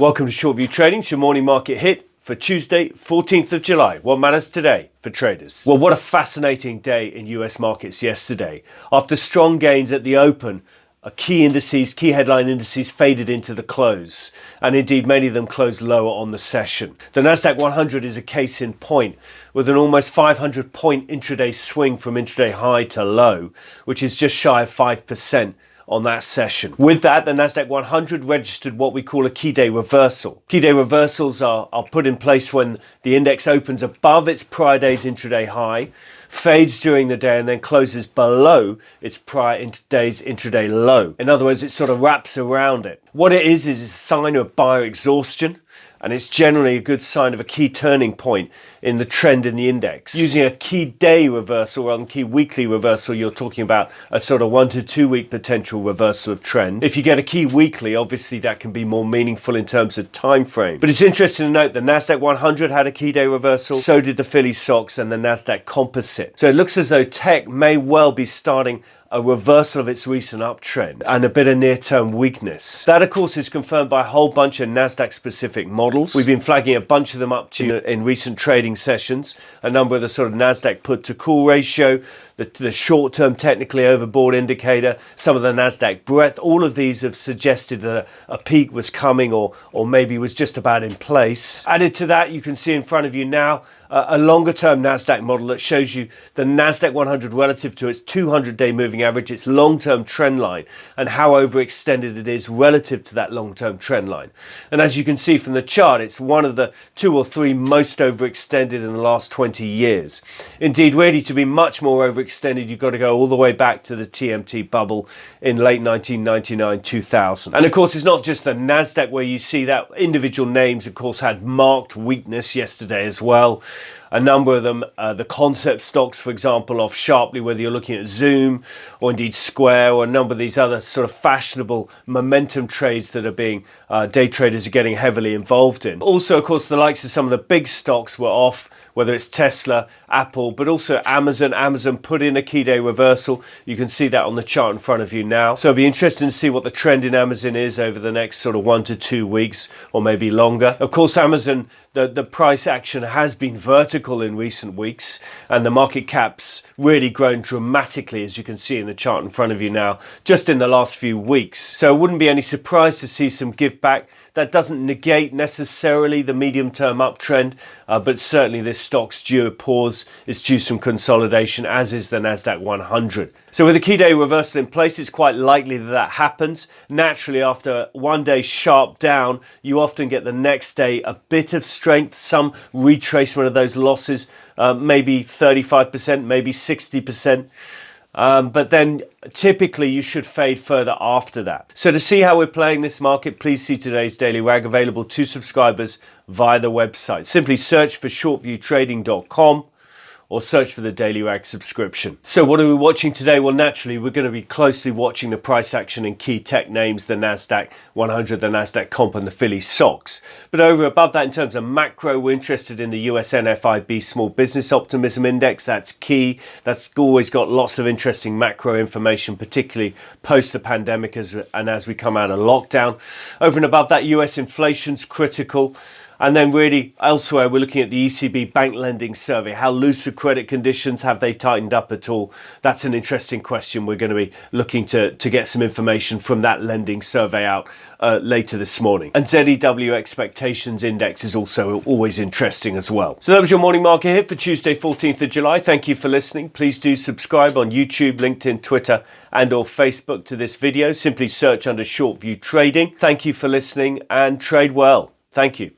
Welcome to ShortView Trading, it's your morning market hit for Tuesday, 14th of July. What matters today for traders? Well, what a fascinating day in US markets yesterday. After strong gains at the open, key headline indices faded into the close. And indeed, many of them closed lower on the session. The Nasdaq 100 is a case in point, with an almost 500-point intraday swing from intraday high to low, which is just shy of 5%. On that session. With that, the Nasdaq 100 registered what we call a key day reversal. Key day reversals are put in place when the index opens above its prior day's intraday high, fades during the day, and then closes below its prior day's intraday low. In other words, it sort of wraps around it. What it is a sign of buyer exhaustion, and it's generally a good sign of a key turning point in the trend in the index. Using a key day reversal rather than key weekly reversal, you're talking about a sort of 1 to 2 week potential reversal of trend. If you get a key weekly, obviously that can be more meaningful in terms of time frame. But it's interesting to note the Nasdaq 100 had a key day reversal, so did the Philly Stocks and the Nasdaq Composite. So it looks as though tech may well be starting a reversal of its recent uptrend and a bit of near-term weakness. That, of course, is confirmed by a whole bunch of Nasdaq-specific models. We've been flagging a bunch of them up to you in recent trading sessions. A number of the sort of Nasdaq put-to-call ratio, the short-term technically overbought indicator, some of the Nasdaq breadth. All of these have suggested that a peak was coming or maybe was just about in place. Added to that, you can see in front of you now a longer-term Nasdaq model that shows you the Nasdaq 100 relative to its 200-day moving average, its long-term trend line, and how overextended it is relative to that long-term trend line. And as you can see from the chart, it's one of the 2 or 3 most overextended in the last 20 years. Indeed, really, to be much more overextended, you've got to go all the way back to the TMT bubble in late 1999-2000. And of course, it's not just the Nasdaq where you see that. Individual names, of course, had marked weakness yesterday as well. A number of them, the concept stocks, for example, off sharply, whether you're looking at Zoom or indeed Square or a number of these other sort of fashionable momentum trades that are being, day traders are getting heavily involved in. Also, of course, the likes of some of the big stocks were off, whether it's Tesla, Apple, but also Amazon. Amazon put in a key day reversal. You can see that on the chart in front of you now. So it'll be interesting to see what the trend in Amazon is over the next sort of 1 to 2 weeks or maybe longer. Of course, Amazon, the price action has been vertical in recent weeks, and the market cap's really grown dramatically, as you can see in the chart in front of you now, just in the last few weeks. So it wouldn't be any surprise to see some give back. That doesn't negate necessarily the medium-term uptrend, but certainly this stock's due a pause. It's due some consolidation, as is the Nasdaq 100. So with a key day reversal in place, it's quite likely that that happens. Naturally, after one day sharp down, you often get the next day a bit of strength, some retracement of those losses, maybe 35%, maybe 60%. But then typically you should fade further after that. So to see how we're playing this market, please see today's Daily Rag available to subscribers via the website. Simply search for shortviewtrading.com or search for the Daily Rag subscription. So what are we watching today? Well, naturally, we're going to be closely watching the price action in key tech names, the Nasdaq 100, the Nasdaq Comp, and the Philly Stocks. But over above that, in terms of macro, we're interested in the US NFIB Small Business Optimism Index. That's key. That's always got lots of interesting macro information, particularly post the pandemic and as we come out of lockdown. Over and above that, US inflation's critical. And then really elsewhere, we're looking at the ECB bank lending survey. How loose are credit conditions? Have they tightened up at all? That's an interesting question. We're going to be looking to get some information from that lending survey out later this morning. And ZEW expectations index is also always interesting as well. So that was your morning market hit for Tuesday, 14th of July. Thank you for listening. Please do subscribe on YouTube, LinkedIn, Twitter, and or Facebook to this video. Simply search under ShortView Trading. Thank you for listening and trade well. Thank you.